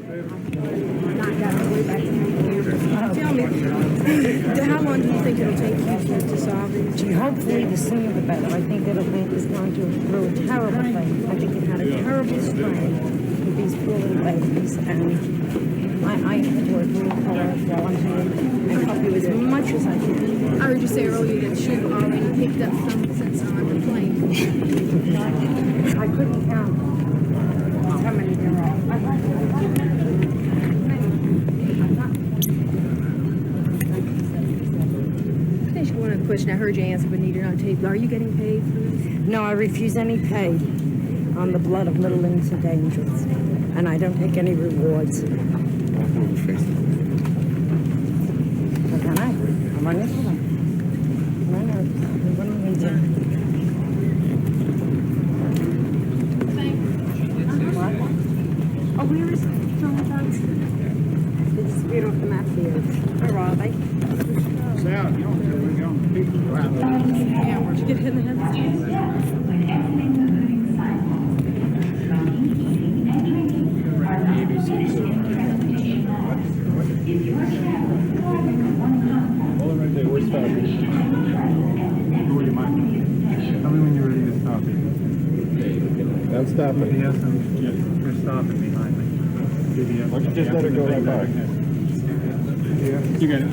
Tell me, how long do you think it'll take you to solve it? Hopefully, the sooner the better. I think it'll make this gone through a terrible thing. I think it had a terrible strain with these poor little babies, and I enjoyed real hard while I'm here and help you as much as I can. I heard you say earlier that you've already picked up some since on the plane. I couldn't count how many there are. One question I heard you answer, but needed on tape. Are you getting paid for this? No, I refuse any pay on the blood of little innocent angels, and I don't take any rewards. What can I? I'm on this one. No, what do you mean to? What? Oh, where is it? They disappeared off the map here. Where are they? Out, you don't tell me young people around. Yeah, where'd you get hit in the head? Hold it right there. We're stopping. Where you might. Tell me when you're ready to stop it. I'm stopping. Yes, you're stopping behind me. Why don't you just let her go right by? Yeah. You got it.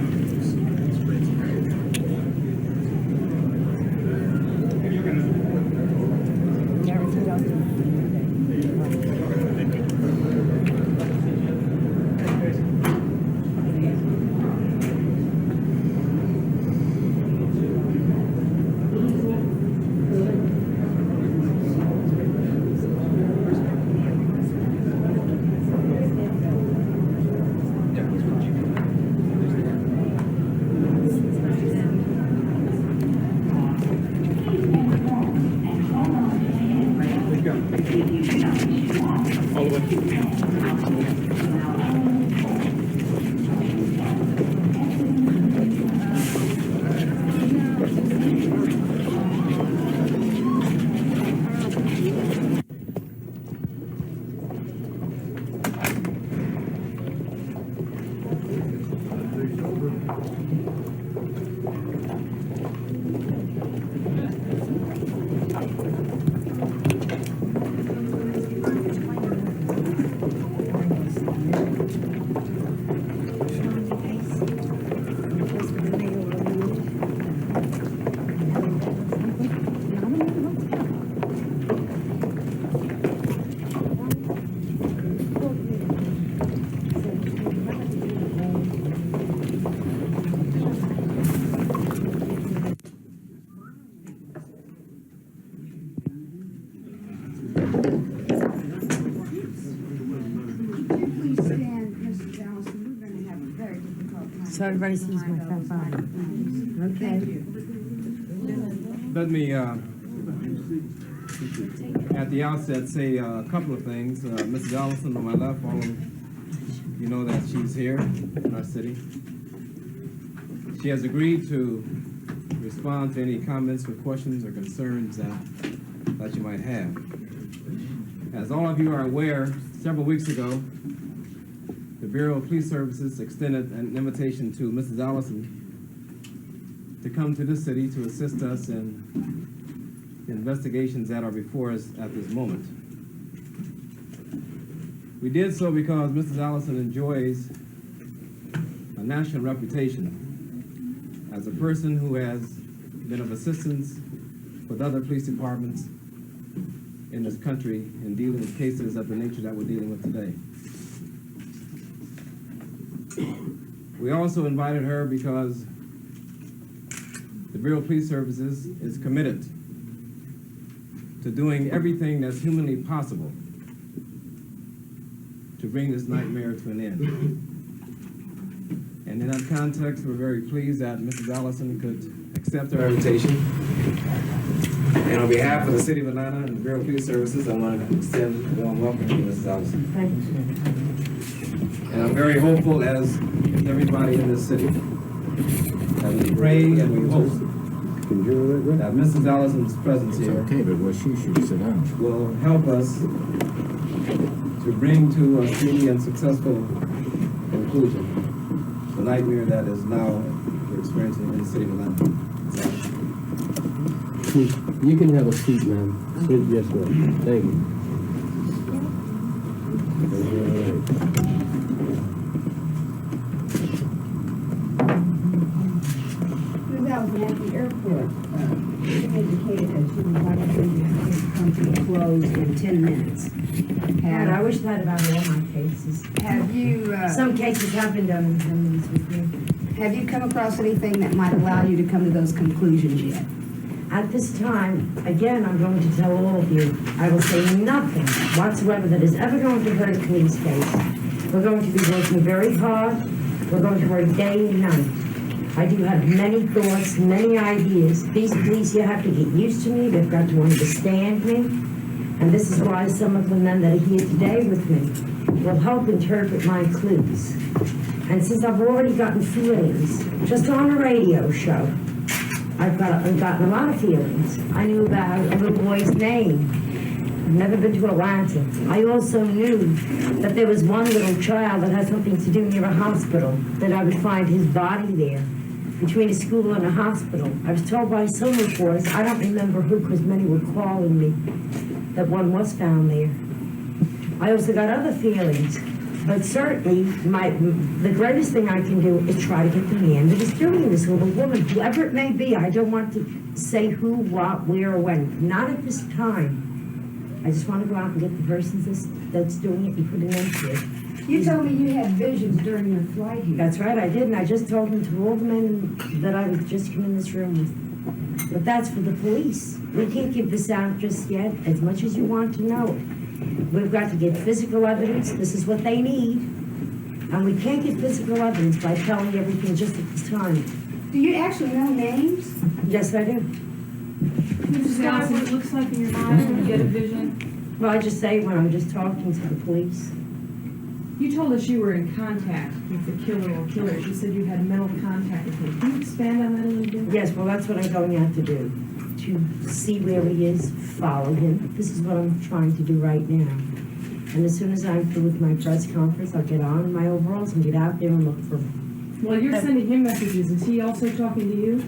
So everybody sees my fat body. Okay. Let me, at the outset, say a couple of things. Mrs. Allison on my left, all of you know that she's here in our city. She has agreed to respond to any comments or questions or concerns that you might have. As all of you are aware, several weeks ago, the Bureau of Police Services extended an invitation to Mrs. Allison to come to this city to assist us in the investigations that are before us at this moment. We did so because Mrs. Allison enjoys a national reputation as a person who has been of assistance with other police departments in this country in dealing with cases of the nature that we're dealing with today. We also invited her because the Bureau of Police Services is committed to doing everything that's humanly possible to bring this nightmare to an end. And in that context, we're very pleased that Mrs. Allison could accept our invitation. And on behalf of the City of Atlanta and the Bureau of Police Services, I want to extend a warm welcome to Mrs. Allison. Thank you, sir. And I'm very hopeful, as everybody in this city, that we pray and we hope that Mrs. Allison's presence here Okay, but well, she should sit down. will help us to to bring to a speedy and successful conclusion the nightmare that is now we're experiencing in the city of Atlanta. You can have a seat, ma'am. Yes, ma'am. Thank you. Allison, at the airport, she indicated that she was likely to come to a close in 10 minutes. God, I wish that about all my cases. Have you, Some cases have been done in 10 minutes with me. have you come across anything that might allow you to come to those conclusions yet? At this time, again, I'm going to tell all of you, I will say nothing whatsoever that is ever going to hurt a police case. We're going to be working very hard. We're going to work day and night. I do have many thoughts, many ideas. These police here have to get used to me. They've got to understand me. And this is why some of the men that are here today with me will help interpret my clues. And since I've already gotten feelings, just on a radio show, I've gotten a lot of feelings. I knew about a little boy's name. I've never been to Atlanta. I also knew that there was one little child that had something to do near a hospital, that I would find his body there, between a school and a hospital. I was told by some reporters, I don't remember who, because many were calling me, that one was found there. I also got other feelings, but certainly the greatest thing I can do is try to get the man that is doing this, or the woman, whoever it may be. I don't want to say who, what, where, or when. Not at this time. I just want to go out and get the person that's doing it and put an end to it. You told me you had visions during your flight here. That's right, I did, and I just told them to all the men that I was just come in this room with. But that's for the police. We can't give this out just yet, as much as you want to know it. We've got to get physical evidence. This is what they need. And we can't get physical evidence by telling everything just at this time. Do you actually know names? Yes, I do. Describe what it looks like in your mind when you get a vision. Well, I just say when I'm just talking to the police. You told us you were in contact with the killer or killers. You said you had mental contact with him. Can you expand on that a little bit? Yes, well, that's what I'm going out to do. To see where he is, follow him. This is what I'm trying to do right now. And as soon as I'm through with my press conference, I'll get on in my overalls and get out there and look for him. Well, you're sending him messages. Is he also talking to you?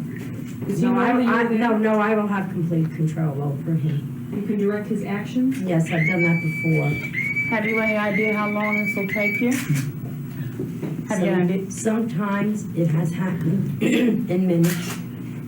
Does he No, know that you're there? no, I will have complete control over him. You can direct his actions? Yes, I've done that before. Have you any idea how long this will take you? Have you any idea? Sometimes it has happened in minutes.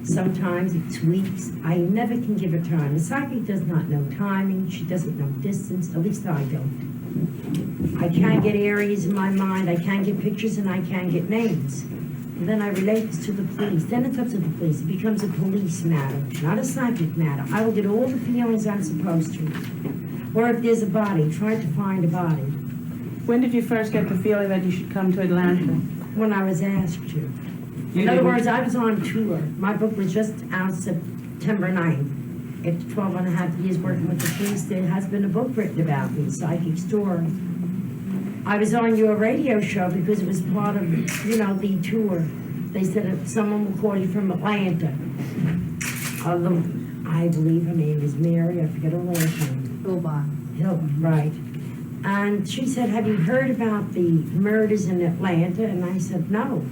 Sometimes it's weeks. I never can give a time. The psychic does not know timing. She doesn't know distance. At least I don't. I can get areas in my mind. I can get pictures and I can get names. And then I relate this to the police. Then it's up to the police. It becomes a police matter, not a psychic matter. I will get all the feelings I'm supposed to. Or if there's a body, try to find a body. When did you first get the feeling that you should come to Atlanta? When I was asked to. In other words, I was on tour. My book was just out September 9th. After 12 and a half years working with the police, there has been a book written about me, Psychic Story. I was on your radio show because it was part of, the tour. They said if someone will call you from Atlanta. I believe her name is Mary, I forget her last name. Hilton, right. And she said, have you heard about the murders in Atlanta? And I said, no.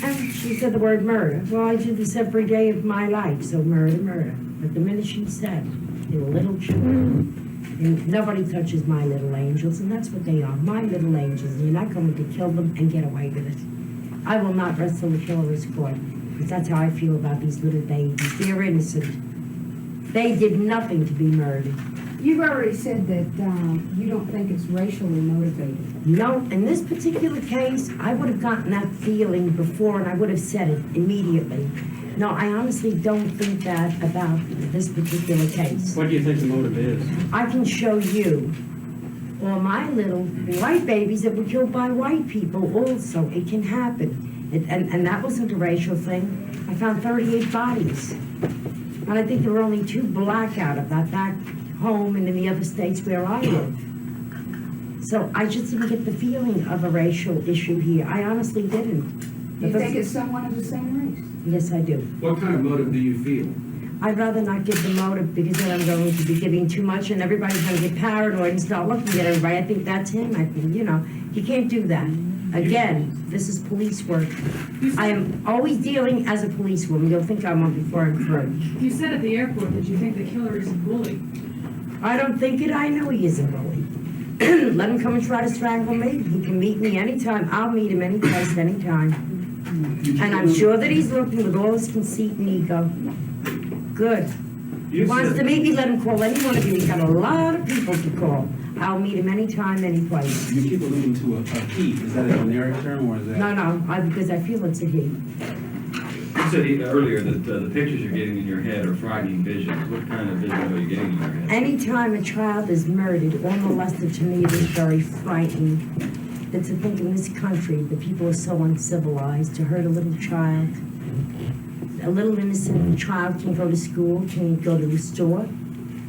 And she said the word murder. Well, I do this every day of my life, so murder. But the minute she said, they were little children. And nobody touches my little angels, and that's what they are, my little angels. And you're not going to kill them and get away with it. I will not wrestle the killer's court, because that's how I feel about these little babies. They're innocent. They did nothing to be murdered. You've already said that you don't think it's racially motivated. No, in this particular case, I would have gotten that feeling before and I would have said it immediately. No, I honestly don't think that about this particular case. What do you think the motive is? I can show you all my little white babies that were killed by white people also. It can happen. And that wasn't a racial thing. I found 38 bodies. And I think there were only 2 black out of that back home and in the other states where I live. So I just didn't get the feeling of a racial issue here. I honestly didn't. You think it's someone of the same race? Yes, I do. What kind of motive do you feel? I'd rather not give the motive because then I'm going to be giving too much and everybody's gonna get paranoid and start looking at everybody. I think that's him. I think, you can't do that. Again, this is police work. I am always dealing as a policewoman. You'll think I'm on before I'm through. You said at the airport that you think the killer is a bully. I don't think it. I know he is a bully. Let him come and try to strangle me. He can meet me anytime. I'll meet him any place, anytime. And I'm sure that he's looking with all his conceit and ego. Good. He wants to meet me, let him call any one of you. He's got a lot of people to call. I'll meet him anytime, any place. You keep alluding to a he. Is that a generic term or is that? No, because I feel it's a he. You said earlier that the pictures you're getting in your head are frightening visions. What kind of visions are you getting in your head? Anytime a child is murdered or molested, to me, it is very frightening. That to think in this country, the people are so uncivilized to hurt a little child. A little innocent child can't go to school, can't go to the store.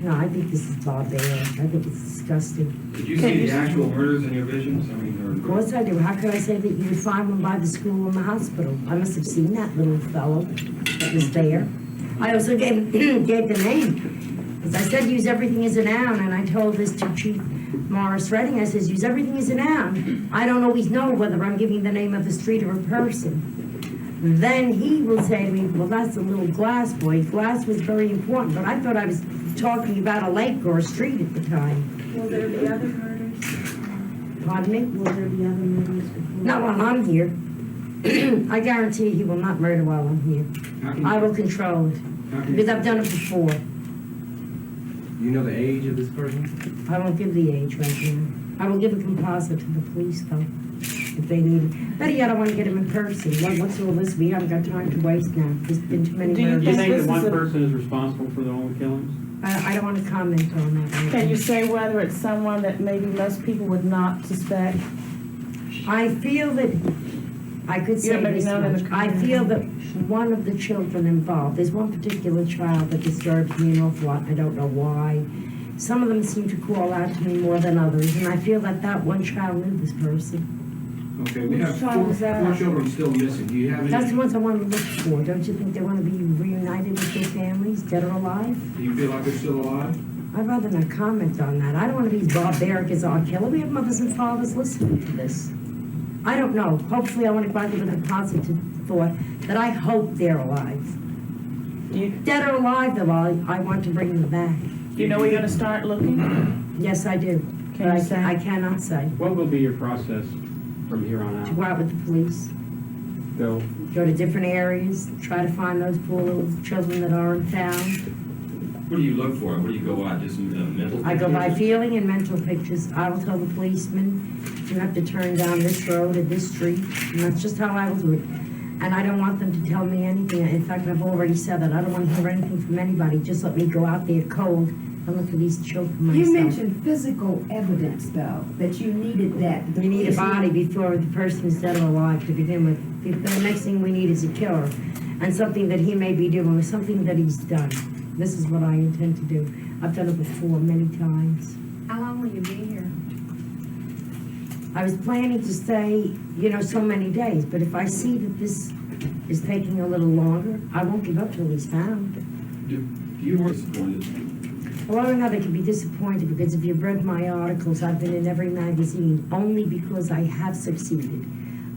No, I think this is barbaric. I think it's disgusting. Did you see the actual murders in your visions? I mean, Of course I do. How could I say that you would find one by the school or the hospital? I must have seen that little fellow that was there. I also gave the name. As I said, use everything as a noun, and I told this to Chief Morris Redding. I says, use everything as a noun. I don't always know whether I'm giving the name of a street or a person. Then he will say to me, well, that's a little Glass boy. Glass was very important, but I thought I was talking about a lake or a street at the time. Will there be other murders? Pardon me? Will there be other murders before? Not while I'm here. I guarantee he will not murder while I'm here. I will control it, because I've done it before. You know the age of this person? I won't give the age right now. I will give a composite to the police, though, if they need it. Better yet, I want to get him in person. What's all this? We haven't got time to waste now. There's been too many Do you murders. Do you think This that is one a- person is responsible for all the killings? I don't want to comment on that right Can now. you say whether it's someone that maybe most people would not suspect? I feel that, I could say maybe this known in the much. I feel that one of the children involved, there's one particular child that disturbs me an awful lot. I don't know why. Some of them seem to call out to me more than others, and I feel that that one child knew this person. Okay, we have Which child was that? four children still missing. Do you have any? That's the ones I want to look for. Don't you think they want to be reunited with their families, dead or alive? Do you feel like they're still alive? I'd rather not comment on that. I don't want to be as barbaric as our killer. We have mothers and fathers listening to this. I don't know. Hopefully I want to go out there with a positive thought that I hope they're alive. Dead or alive, though, I want to bring them back. Do you know we're gonna start looking? Yes, I do. Can But you say? I cannot say. What will be your process from here on To out? go out with the police, Go, go to different areas, try to find those poor little children that aren't found. What do you look for? What do you go out? Just mental? I go by pictures? feeling and mental pictures. I will tell the policeman, you have to turn down this road or this street, and that's just how I will do it. And I don't want them to tell me anything. In fact, I've already said that. I don't want to hear anything from anybody. Just let me go out there cold and look at these children myself. You You mentioned physical evidence, though, that you needed that. you need a body before the person is dead or alive to begin with. The next thing we need is a killer, and something that he may be doing, or something that he's done. This is what I intend to do. I've done it before many times. How long will you be here? I was planning to stay, so many days, but if I see that this is taking a little longer, I won't give up till he's found. Do you were disappointed? Well, I don't know, they can be disappointed, because if you've read my articles, I've been in every magazine, only because I have succeeded.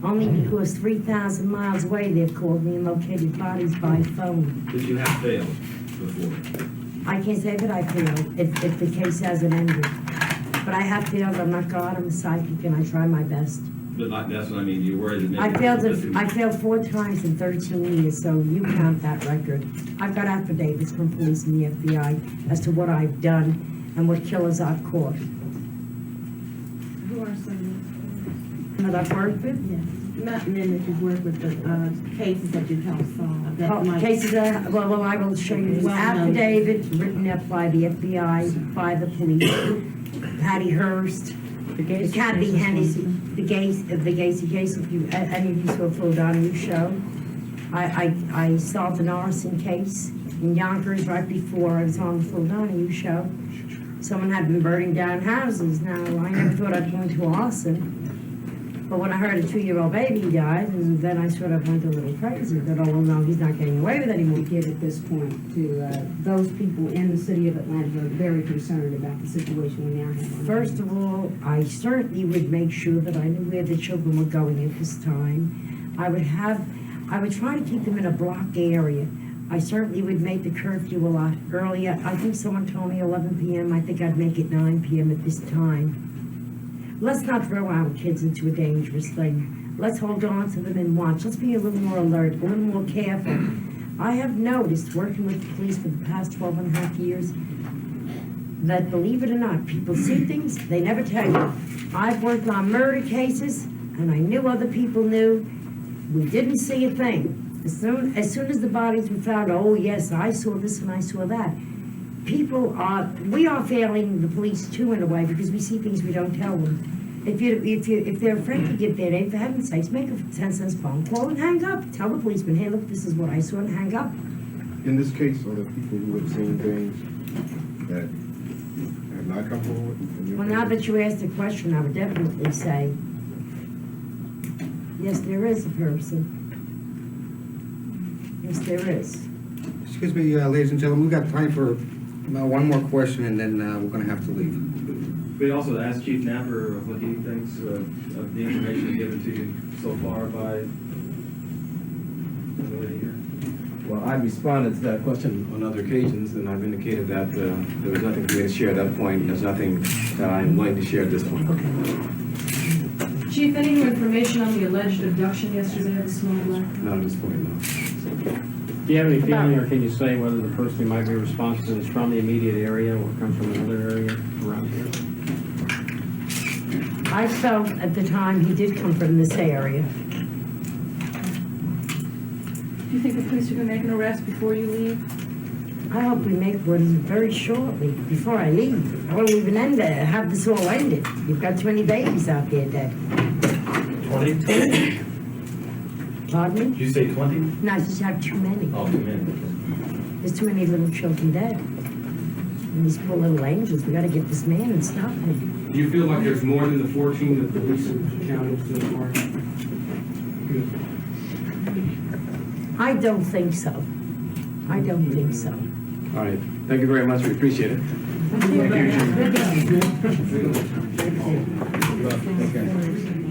Only because 3,000 miles away, they've called me and located bodies by phone. Did you have failed before? I can't say that I failed if the case hasn't ended. But I have failed. I'm not God. I'm a psychic, and I try my best. But like, that's what I mean. You worried that maybe I failed 4 times in 13 years, so you count that record. I've got affidavits from police and the FBI as to what I've done and what killers I've caught. Who are some That I've worked with? not men that you've worked with, but cases that you've helped solve? That might- Cases that, well, I will show you this Well known. affidavit written up by the FBI, by the police, Patty Hearst, the Kathy Hennessy, the Gacy case, if you, any of you saw Philadelphia show. I solved an arson case in Yonkers right before I was on the Philadelphia show. Someone had been burning down houses. Now, I never thought I'd go into arson. But when I heard a 2-year-old baby died, and then I sort of went a little crazy. That, oh, well, no, he's not getting away with it anymore. We get at this point to, those people in the city of Atlanta who are very concerned about the situation we now have. on First of all, I certainly would make sure that I knew where the children were going at this time. I would try to keep them in a block area. I certainly would make the curfew a lot earlier. I think someone told me 11 p.m. I think I'd make it 9 p.m. at this time. Let's not throw our kids into a dangerous thing. Let's hold on to them and watch. Let's be a little more alert, a little more careful. I have noticed, working with the police for the past 12 and a half years, that, believe it or not, people see things they never tell you. I've worked on murder cases, and I knew other people knew. We didn't see a thing. As soon as the bodies were found, oh yes, I saw this and I saw that. We are failing the police too in a way, because we see things we don't tell them. If they're afraid to give their name, for heaven's sakes, make a 10-cent phone call and hang up. Tell the policeman, hey, look, this is what I saw, and hang up. In this case, are there people who have seen things that have not come forward? Well, now that you asked the question, I would definitely say, yes, there is a person. Yes, there is. Excuse me, ladies and gentlemen, we've got time for one more question, and then we're going to have to leave. We also asked Chief Napper what he thinks of the information given to you so far by the lady here. Well, I've responded to that question on other occasions, and I've indicated that there was nothing for me to share at that point. There's nothing that I'm willing to share at this point. Chief, any new information on the alleged abduction yesterday of the small black? Not at this point, no. Do you have any feeling, or can you say whether the person who might be responsible is from the immediate area or comes from another area around here? I felt at the time he did come from this area. Do you think the police are going to make an arrest before you leave? I hope we make one very shortly, before I leave. I won't even have this all ended. You've got too many babies out there dead. 20? Pardon me? Did you say 20? No, I just have too many. Oh, 2 minutes. There's too many little children dead. And these poor little angels, we gotta get this man and stop him. Do you feel like there's more than the 14 that the police have counted so far? I don't think so. I don't think so. All right. Thank you very much. We appreciate it. Thank you.